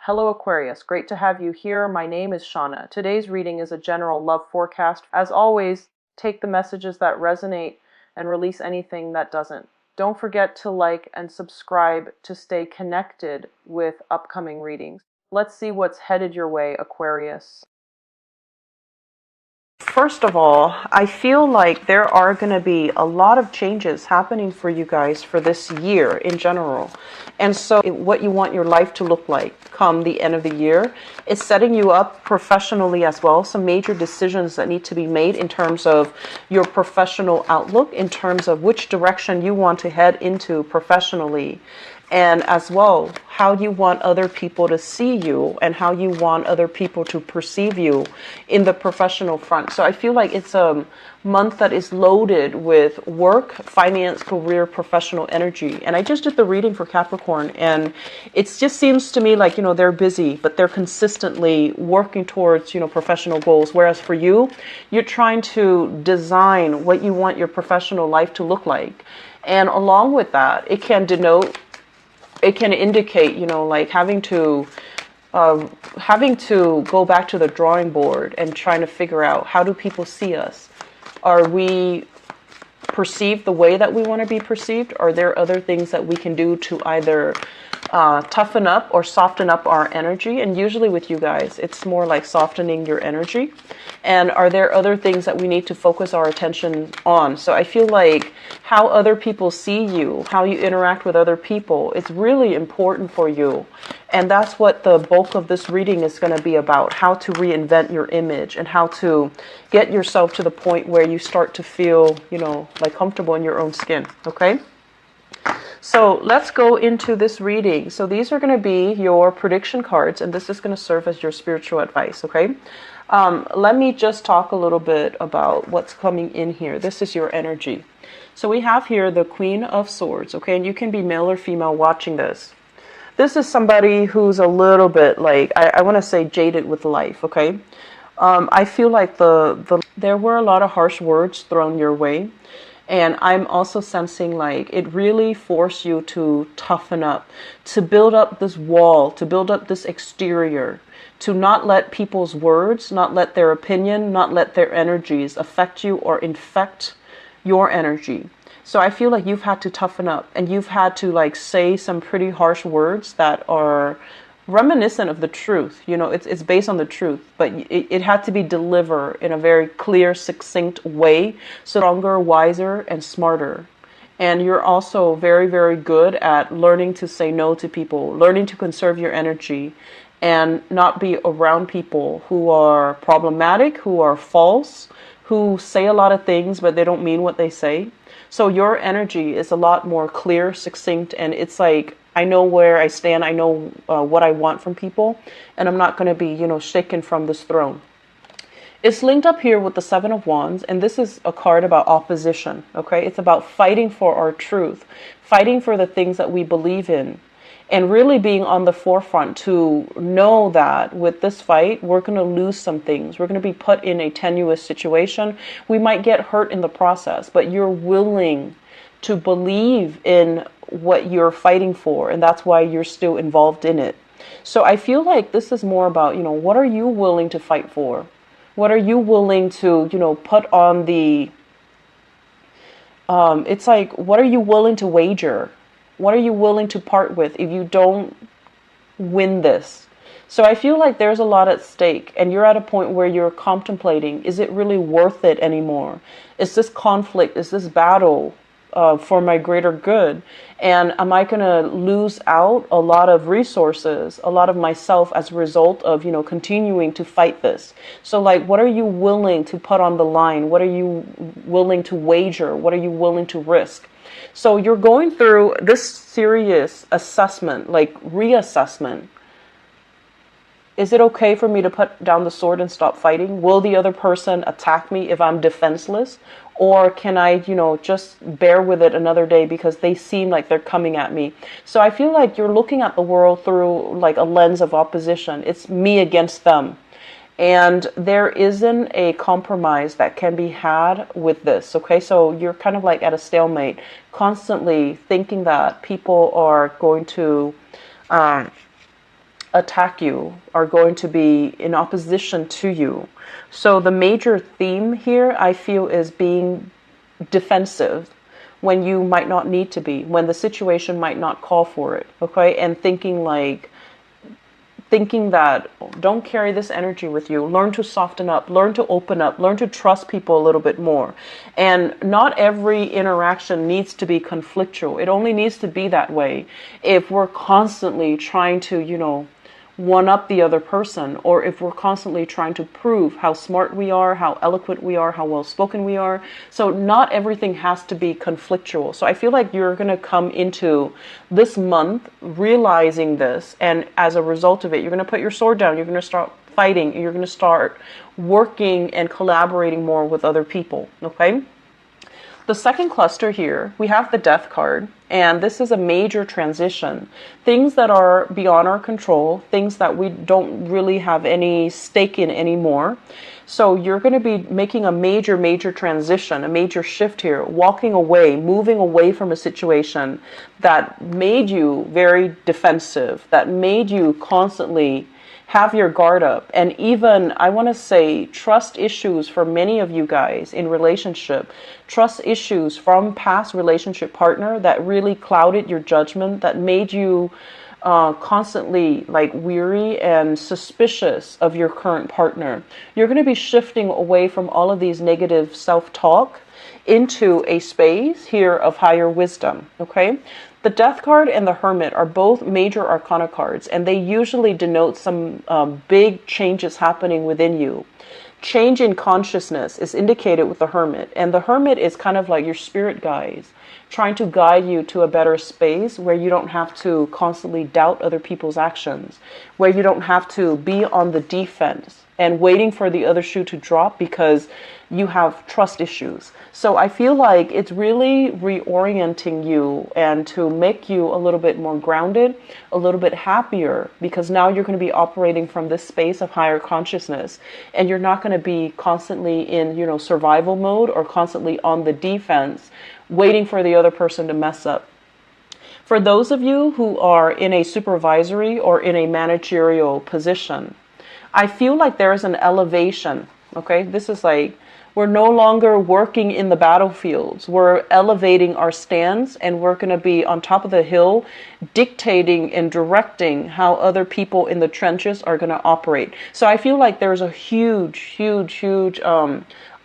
Hello Aquarius, great to have you here. My name is Shauna. Today's reading is a general love forecast. As always, take the messages that resonate and release anything that doesn't. Don't forget to like and subscribe to stay connected with upcoming readings. Let's see what's headed your way, Aquarius. First of all, I feel like there are going to be a lot of changes happening for you guys for this year in general. And so what you want your life to look like come the end of the year is setting you up professionally as well. Some major decisions that need to be made in terms of your professional outlook, in terms of which direction you want to head into professionally. And as well, how you want other people to see you and how you want other people to perceive you in the professional front. So I feel like it's a month that is loaded with work, finance, career, professional energy. And I just did the reading for Capricorn, and it just seems to me like, they're busy, but they're consistently working towards, professional goals. Whereas for you, you're trying to design what you want your professional life to look like. And along with that, it can indicate, like having to go back to the drawing board and trying to figure out, how do people see us? Are we perceived the way that we want to be perceived? Are there other things that we can do to either toughen up or soften up our energy? And usually with you guys, it's more like softening your energy. And are there other things that we need to focus our attention on? So I feel like how other people see you, how you interact with other people, it's really important for you. And that's what the bulk of this reading is going to be about, how to reinvent your image and how to get yourself to the point where you start to feel, like comfortable in your own skin. Okay? So let's go into this reading. So these are going to be your prediction cards, and this is going to serve as your spiritual advice, okay? Let me just talk a little bit about what's coming in here. This is your energy. So we have here the Queen of Swords, okay? And you can be male or female watching this. This is somebody who's a little bit like, I want to say jaded with life, okay? I feel like there were a lot of harsh words thrown your way. And I'm also sensing like it really forced you to toughen up, to build up this wall, to build up this exterior, to not let people's words, not let their opinion, not let their energies affect you or infect your energy. So I feel like you've had to toughen up, and you've had to like say some pretty harsh words that are reminiscent of the truth. It's based on the truth, but it had to be delivered in a very clear, succinct way, stronger, wiser, and smarter. And you're also very, very good at learning to say no to people, learning to conserve your energy, and not be around people who are problematic, who are false, who say a lot of things, but they don't mean what they say. So your energy is a lot more clear, succinct, and it's like, I know where I stand. I know what I want from people, and I'm not going to be, shaken from this throne. It's linked up here with the Seven of Wands, and this is a card about opposition, okay? It's about fighting for our truth, fighting for the things that we believe in, and really being on the forefront to know that with this fight, we're going to lose some things. We're going to be put in a tenuous situation. We might get hurt in the process, but you're willing to believe in what you're fighting for, and that's why you're still involved in it. So I feel like this is more about, what are you willing to fight for? What are you willing to, put on the, it's like, what are you willing to wager? What are you willing to part with if you don't win this? So I feel like there's a lot at stake, and you're at a point where you're contemplating, is it really worth it anymore? Is this conflict, is this battle for my greater good? And am I going to lose out a lot of resources, a lot of myself as a result of, continuing to fight this? So like, what are you willing to put on the line? What are you willing to wager? What are you willing to risk? So you're going through this serious assessment, like reassessment. Is it okay for me to put down the sword and stop fighting? Will the other person attack me if I'm defenseless? Or can I, just bear with it another day because they seem like they're coming at me? So I feel like you're looking at the world through like a lens of opposition. It's me against them. And there isn't a compromise that can be had with this, okay? So you're kind of like at a stalemate, constantly thinking that people are going to attack you, are going to be in opposition to you. So the major theme here, I feel, is being defensive when you might not need to be, when the situation might not call for it, okay? And thinking that don't carry this energy with you. Learn to soften up, learn to open up, learn to trust people a little bit more. And not every interaction needs to be conflictual. It only needs to be that way if we're constantly trying to, one up the other person, or if we're constantly trying to prove how smart we are, how eloquent we are, how well spoken we are. So not everything has to be conflictual. So I feel like you're going to come into this month realizing this, and as a result of it, you're going to put your sword down, you're going to start fighting, you're going to start working and collaborating more with other people, okay? The second cluster here, we have the Death card, and this is a major transition. Things that are beyond our control, things that we don't really have any stake in anymore. So you're going to be making a major transition, a major shift here, walking away, moving away from a situation that made you very defensive, that made you constantly have your guard up. And even, I want to say, trust issues for many of you guys in relationship, trust issues from past relationship partner that really clouded your judgment, that made you constantly like weary and suspicious of your current partner. You're going to be shifting away from all of these negative self-talk into a space here of higher wisdom, okay? The Death card and the Hermit are both major arcana cards, and they usually denote some big changes happening within you. Change in consciousness is indicated with the Hermit, and the Hermit is kind of like your spirit guides, trying to guide you to a better space where you don't have to constantly doubt other people's actions, where you don't have to be on the defense and waiting for the other shoe to drop because you have trust issues. So I feel like it's really reorienting you and to make you a little bit more grounded, a little bit happier, because now you're going to be operating from this space of higher consciousness, and you're not going to be constantly in, survival mode or constantly on the defense, waiting for the other person to mess up. For those of you who are in a supervisory or in a managerial position, I feel like there is an elevation, okay? This is like, we're no longer working in the battlefields. We're elevating our stance, and we're going to be on top of the hill dictating and directing how other people in the trenches are going to operate. So I feel like there's a huge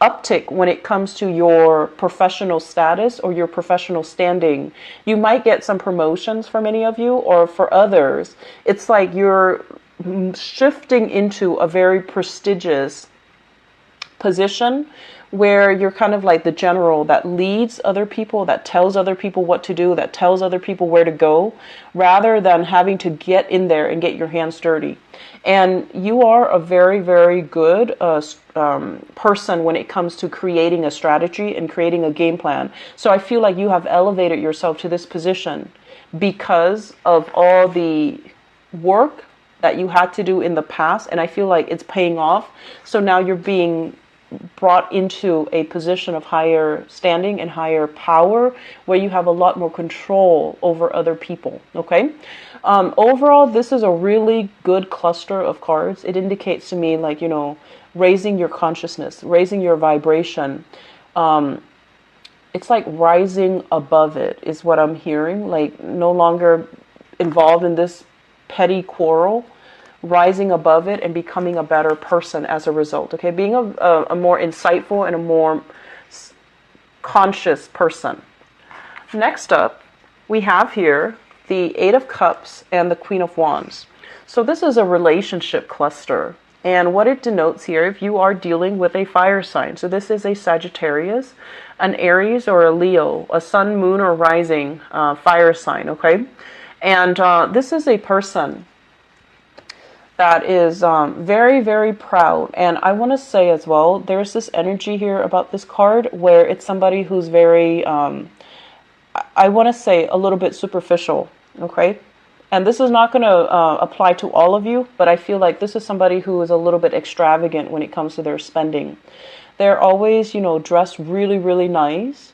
uptick when it comes to your professional status or your professional standing. You might get some promotions for many of you, or for others, it's like you're shifting into a very prestigious position where you're kind of like the general that leads other people, that tells other people what to do, that tells other people where to go, rather than having to get in there and get your hands dirty. And you are a very good person when it comes to creating a strategy and creating a game plan. So I feel like you have elevated yourself to this position because of all the work that you had to do in the past, and I feel like it's paying off. So now you're being brought into a position of higher standing and higher power where you have a lot more control over other people, okay? Overall, this is a really good cluster of cards. It indicates to me like, raising your consciousness, raising your vibration. It's like rising above it is what I'm hearing, like no longer involved in this petty quarrel, rising above it and becoming a better person as a result, okay? Being a more insightful and a more conscious person. Next up, we have here the Eight of Cups and the Queen of Wands. So this is a relationship cluster. And what it denotes here, if you are dealing with a fire sign, so this is a Sagittarius, an Aries, or a Leo, a sun, moon, or rising fire sign, okay? And this is a person that is very proud. And I want to say as well, there's this energy here about this card where it's somebody who's very, I want to say a little bit superficial, okay? And this is not going to apply to all of you, but I feel like this is somebody who is a little bit extravagant when it comes to their spending. They're always, dressed really nice.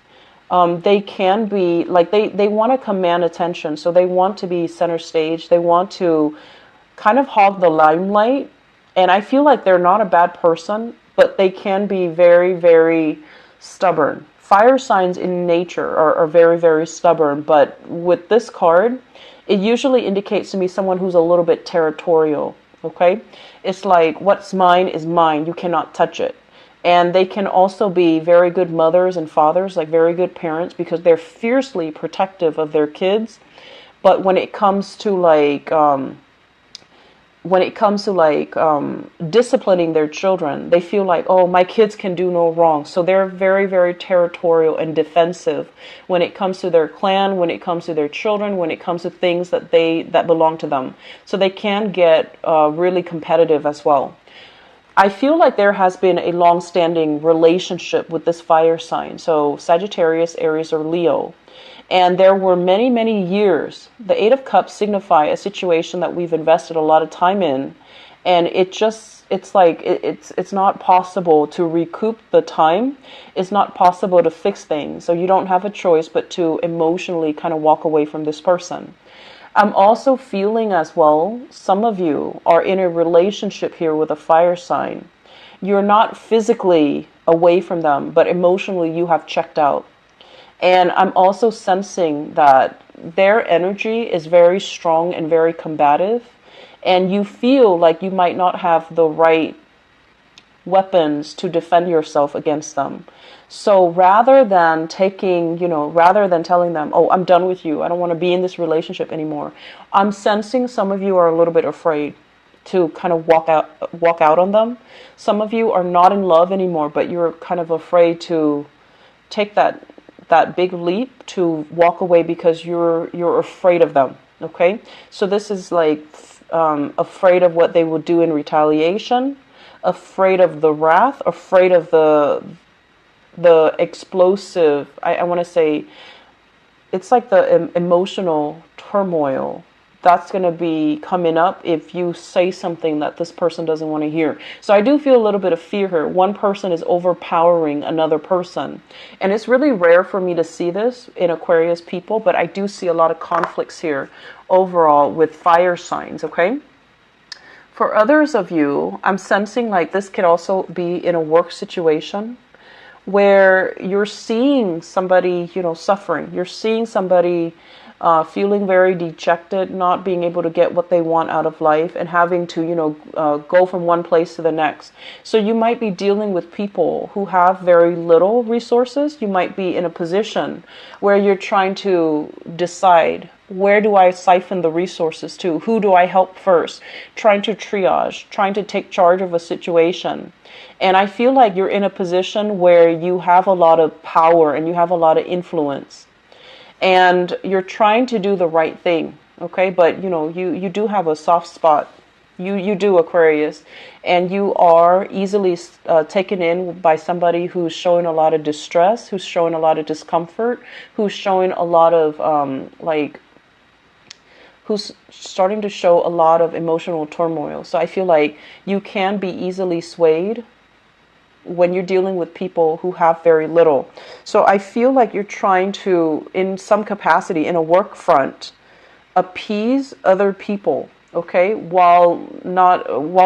They can be, like, they want to command attention. So they want to be center stage. They want to kind of hog the limelight. And I feel like they're not a bad person, but they can be very, very stubborn. Fire signs in nature are very, very stubborn. But with this card, it usually indicates to me someone who's a little bit territorial. Okay? It's like, what's mine is mine. You cannot touch it. And they can also be very good mothers and fathers, like very good parents, because they're fiercely protective of their kids. But when it comes to disciplining their children, they feel like, oh, my kids can do no wrong. So they're very, very territorial and defensive when it comes to their clan, when it comes to their children, when it comes to things that belong to them. So they can get really competitive as well. I feel like there has been a long-standing relationship with this fire sign. So Sagittarius, Aries, or Leo. And there were many, many years. The Eight of Cups signify a situation that we've invested a lot of time in. And it's not possible to recoup the time. It's not possible to fix things. So you don't have a choice but to emotionally kind of walk away from this person. I'm also feeling as well, some of you are in a relationship here with a fire sign. You're not physically away from them, but emotionally you have checked out. And I'm also sensing that their energy is very strong and very combative. And you feel like you might not have the right weapons to defend yourself against them. So rather than telling them, oh, I'm done with you, I don't want to be in this relationship anymore, I'm sensing some of you are a little bit afraid to kind of walk out on them. Some of you are not in love anymore, but you're kind of afraid to take that big leap to walk away because you're afraid of them. Okay, so this is like afraid of what they will do in retaliation, afraid of the wrath, afraid of the explosive, I want to say, it's like the emotional turmoil that's going to be coming up if you say something that this person doesn't want to hear. So I do feel a little bit of fear here. One person is overpowering another person. And it's really rare for me to see this in Aquarius people, but I do see a lot of conflicts here overall with fire signs, okay? For others of you, I'm sensing like this could also be in a work situation where you're seeing somebody, suffering. You're seeing somebody feeling very dejected, not being able to get what they want out of life and having to, go from one place to the next. So you might be dealing with people who have very little resources. You might be in a position where you're trying to decide, where do I siphon the resources to? Who do I help first? Trying to triage, trying to take charge of a situation. And I feel like you're in a position where you have a lot of power and you have a lot of influence. And you're trying to do the right thing, okay? But, you do have a soft spot. You do, Aquarius. And you are easily taken in by somebody who's showing a lot of distress, who's showing a lot of discomfort, who's showing a lot of, who's starting to show a lot of emotional turmoil. So I feel like you can be easily swayed when you're dealing with people who have very little. So I feel like you're trying to, in some capacity, in a work front, appease other people, okay, while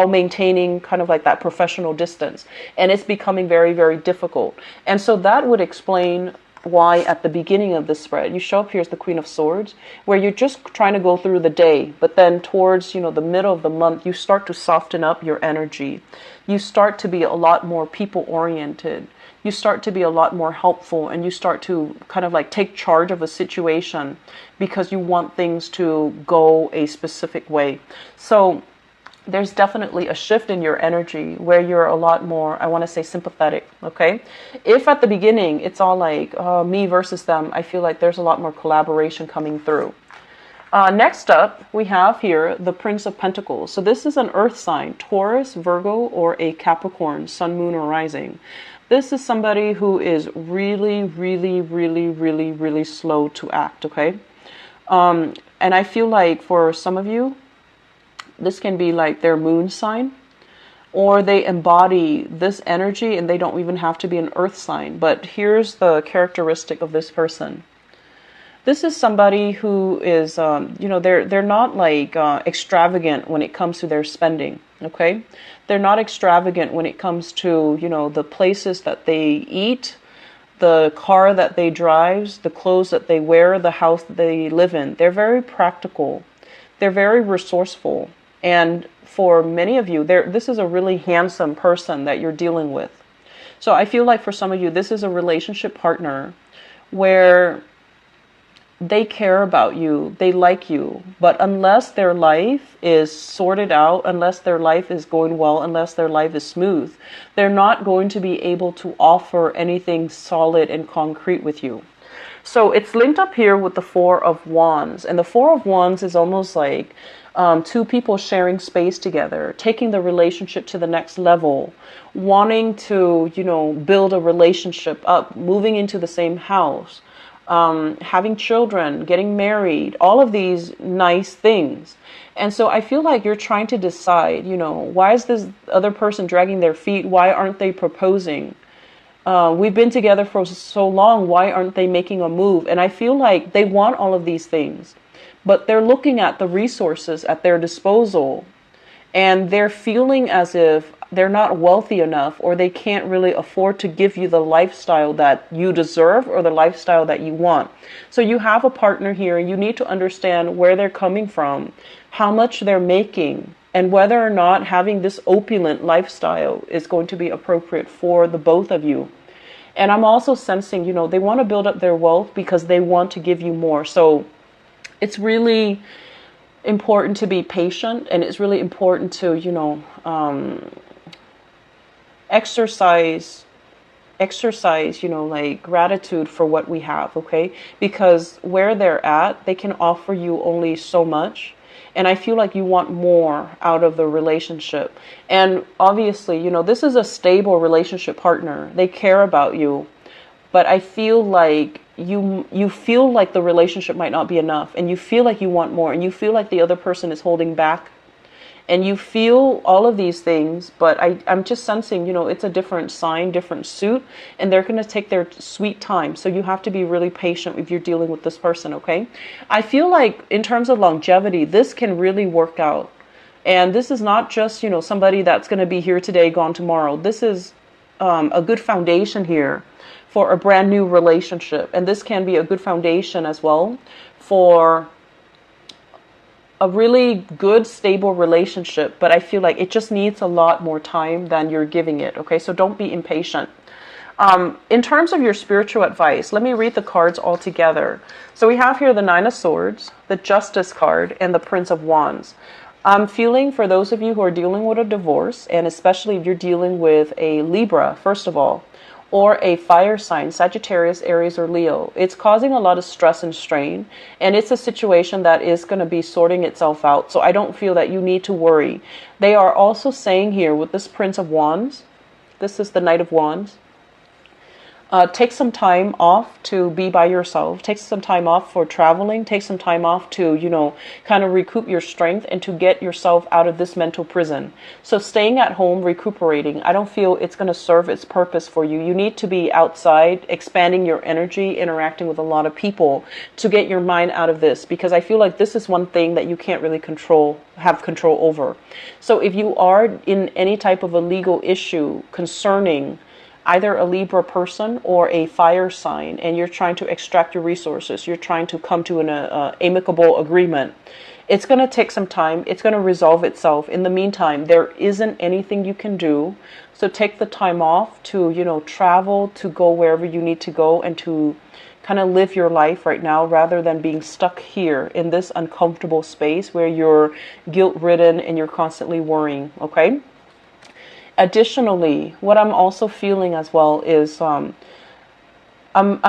maintaining kind of like that professional distance. And it's becoming very, very difficult. And so that would explain why at the beginning of the spread you show up here as the Queen of Swords, where you're just trying to go through the day, but then towards the middle of the month you start to soften up your energy. You start to be a lot more people oriented. You start to be a lot more helpful, and you start to kind of like take charge of a situation because you want things to go a specific way. So there's definitely a shift in your energy where you're a lot more, I want to say, sympathetic, okay? If at the beginning it's all like me versus them, I feel like there's a lot more collaboration coming through. Next up, we have here the Prince of Pentacles. So this is an earth sign, Taurus, Virgo, or a Capricorn, Sun, Moon, or Rising. This is somebody who is really, really, really, really, really slow to act, okay? And I feel like for some of you, this can be like their moon sign, or they embody this energy and they don't even have to be an earth sign. But here's the characteristic of this person. This is somebody who is, they're not like extravagant when it comes to their spending. Okay, they're not extravagant when it comes to, the places that they eat, the car that they drive, the clothes that they wear, the house that they live in. They're very practical. They're very resourceful. And for many of you, this is a really handsome person that you're dealing with. So I feel like for some of you, this is a relationship partner where they care about you, they like you, but unless their life is sorted out, unless their life is going well, unless their life is smooth, they're not going to be able to offer anything solid and concrete with you. So it's linked up here with the Four of Wands, and the Four of Wands is almost like two people sharing space together, taking the relationship to the next level, wanting to, build a relationship up, moving into the same house, having children, getting married, all of these nice things. And so I feel like you're trying to decide, why is this other person dragging their feet? Why aren't they proposing? We've been together for so long. Why aren't they making a move? And I feel like they want all of these things, but they're looking at the resources at their disposal, and they're feeling as if they're not wealthy enough, or they can't really afford to give you the lifestyle that you deserve or the lifestyle that you want. So you have a partner here. You need to understand where they're coming from, how much they're making, and whether or not having this opulent lifestyle is going to be appropriate for the both of you. And I'm also sensing, they want to build up their wealth because they want to give you more. So it's really important to be patient, and it's really important to, exercise, like gratitude for what we have, okay? Because where they're at, they can offer you only so much. And I feel like you want more out of the relationship. And obviously, this is a stable relationship partner. They care about you. But I feel like you feel like the relationship might not be enough. And you feel like you want more. And you feel like the other person is holding back. And you feel all of these things, but I'm just sensing, it's a different sign, different suit, and they're going to take their sweet time. So you have to be really patient if you're dealing with this person, okay? I feel like in terms of longevity, this can really work out. And this is not just, somebody that's going to be here today, gone tomorrow. This is a good foundation here for a brand new relationship. And this can be a good foundation as well for a really good, stable relationship, but I feel like it just needs a lot more time than you're giving it, okay? So don't be impatient. In terms of your spiritual advice, let me read the cards all together. So we have here the Nine of Swords, the Justice card, and the Prince of Wands. I'm feeling for those of you who are dealing with a divorce, and especially if you're dealing with a Libra, first of all, or a fire sign, Sagittarius, Aries, or Leo. It's causing a lot of stress and strain, and it's a situation that is going to be sorting itself out. So I don't feel that you need to worry. They are also saying here with this Prince of Wands, this is the Knight of Wands, take some time off to be by yourself. Take some time off for traveling. Take some time off to, kind of recoup your strength and to get yourself out of this mental prison. So staying at home, recuperating, I don't feel it's going to serve its purpose for you. You need to be outside, expanding your energy, interacting with a lot of people to get your mind out of this, because I feel like this is one thing that you can't really have control over. So if you are in any type of a legal issue concerning either a Libra person or a fire sign, and you're trying to extract your resources, you're trying to come to an amicable agreement, it's going to take some time. It's going to resolve itself. In the meantime, there isn't anything you can do. So take the time off to, travel, to go wherever you need to go, and to kind of live your life right now, rather than being stuck here in this uncomfortable space where you're guilt-ridden and you're constantly worrying, okay? Additionally, what I'm also feeling as well is I'm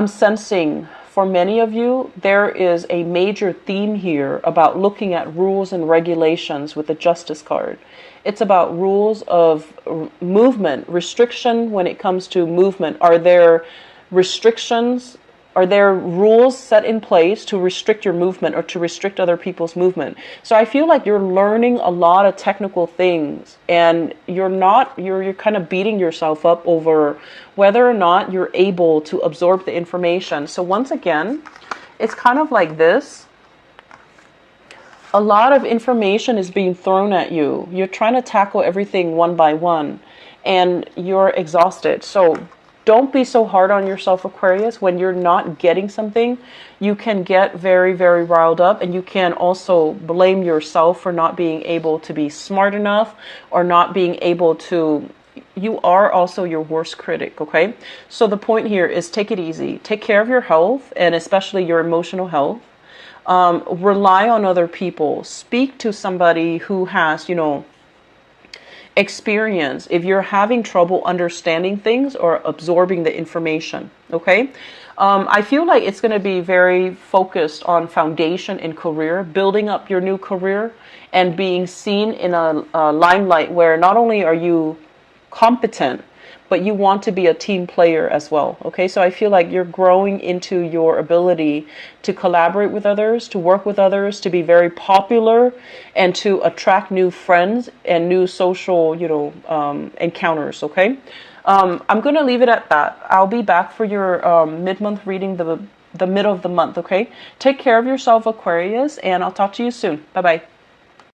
sensing for many of you, there is a major theme here about looking at rules and regulations with the Justice card. It's about rules of movement, restriction when it comes to movement. Are there restrictions? Are there rules set in place to restrict your movement or to restrict other people's movement? So I feel like you're learning a lot of technical things, and you're kind of beating yourself up over whether or not you're able to absorb the information. So once again, it's kind of like this. A lot of information is being thrown at you. You're trying to tackle everything one by one, and you're exhausted. So don't be so hard on yourself, Aquarius. When you're not getting something, you can get very, very riled up, and you can also blame yourself for not being able to be smart enough or not being able to. You are also your worst critic, okay? So the point here is take it easy. Take care of your health, and especially your emotional health. Rely on other people. Speak to somebody who has, experience if you're having trouble understanding things or absorbing the information, okay? I feel like it's going to be very focused on foundation in career, building up your new career, and being seen in a limelight where not only are you competent, but you want to be a team player as well. Okay, so I feel like you're growing into your ability to collaborate with others, to work with others, to be very popular, and to attract new friends and new social, encounters. Okay, I'm gonna leave it at that. I'll be back for your mid-month reading, the middle of the month. Okay, take care of yourself, Aquarius, and I'll talk to you soon. Bye bye.